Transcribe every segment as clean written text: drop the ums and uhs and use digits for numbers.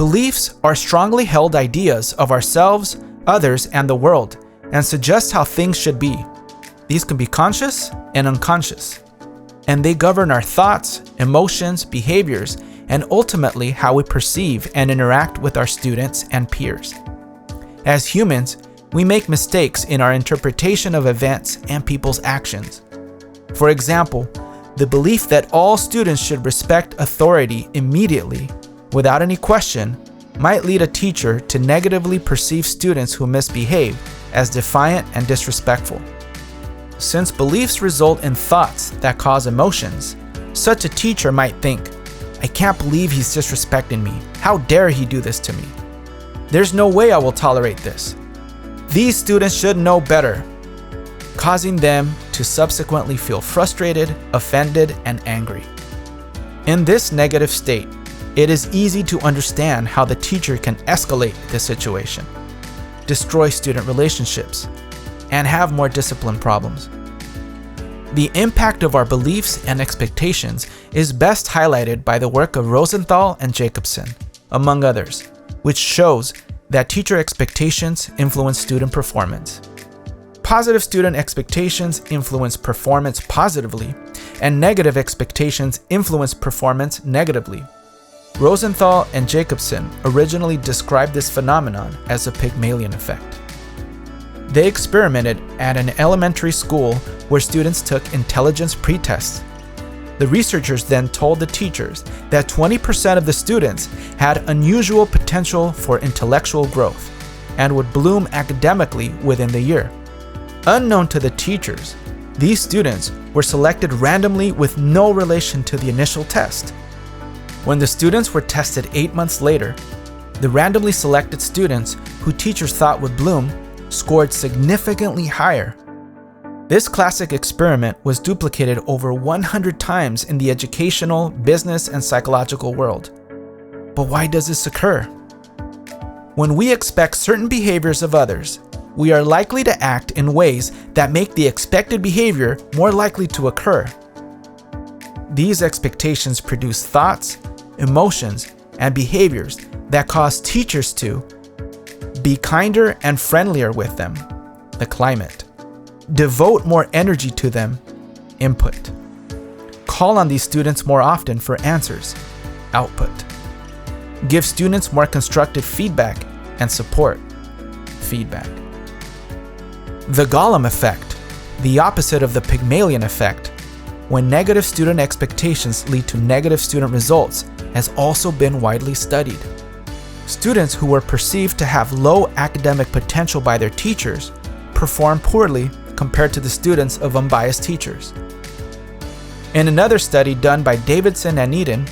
Beliefs are strongly held ideas of ourselves, others, and the world, and suggest how things should be. These can be conscious and unconscious, and they govern our thoughts, emotions, behaviors, and ultimately how we perceive and interact with our students and peers. As humans, we make mistakes in our interpretation of events and people's actions. For example, the belief that all students should respect authority immediately, without any question, might lead a teacher to negatively perceive students who misbehave as defiant and disrespectful. Since beliefs result in thoughts that cause emotions, such a teacher might think, "I can't believe he's disrespecting me. How dare he do this to me? There's no way I will tolerate this. These students should know better," causing them to subsequently feel frustrated, offended, and angry. In this negative state, it is easy to understand how the teacher can escalate the situation, destroy student relationships, and have more discipline problems. The impact of our beliefs and expectations is best highlighted by the work of Rosenthal and Jacobson, among others, which shows that teacher expectations influence student performance. Positive student expectations influence performance positively, and negative expectations influence performance negatively. Rosenthal and Jacobson originally described this phenomenon as a Pygmalion effect. They experimented at an elementary school where students took intelligence pretests. The researchers then told the teachers that 20% of the students had unusual potential for intellectual growth and would bloom academically within the year. Unknown to the teachers, these students were selected randomly with no relation to the initial test. When the students were tested 8 months later, the randomly selected students who teachers thought would bloom scored significantly higher. This classic experiment was duplicated over 100 times in the educational, business, and psychological world. But why does this occur? When we expect certain behaviors of others, we are likely to act in ways that make the expected behavior more likely to occur. These expectations produce thoughts, emotions, and behaviors that cause teachers to be kinder and friendlier with them, the climate, devote more energy to them, input, call on these students more often for answers, output, give students more constructive feedback and support, feedback. The Golem Effect, the opposite of the Pygmalion Effect, when negative student expectations lead to negative student results, has also been widely studied. Students who were perceived to have low academic potential by their teachers perform poorly compared to the students of unbiased teachers. In another study done by Davidson and Eden,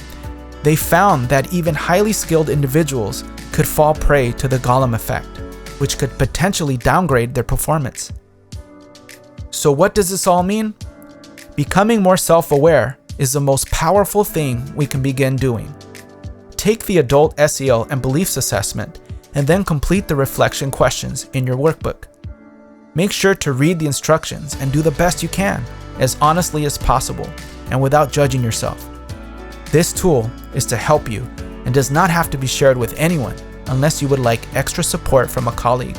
they found that even highly skilled individuals could fall prey to the Golem Effect, which could potentially downgrade their performance. So what does this all mean? Becoming more self-aware is the most powerful thing we can begin doing. Take the adult SEL and beliefs assessment and then complete the reflection questions in your workbook. Make sure to read the instructions and do the best you can, as honestly as possible and without judging yourself. This tool is to help you and does not have to be shared with anyone unless you would like extra support from a colleague.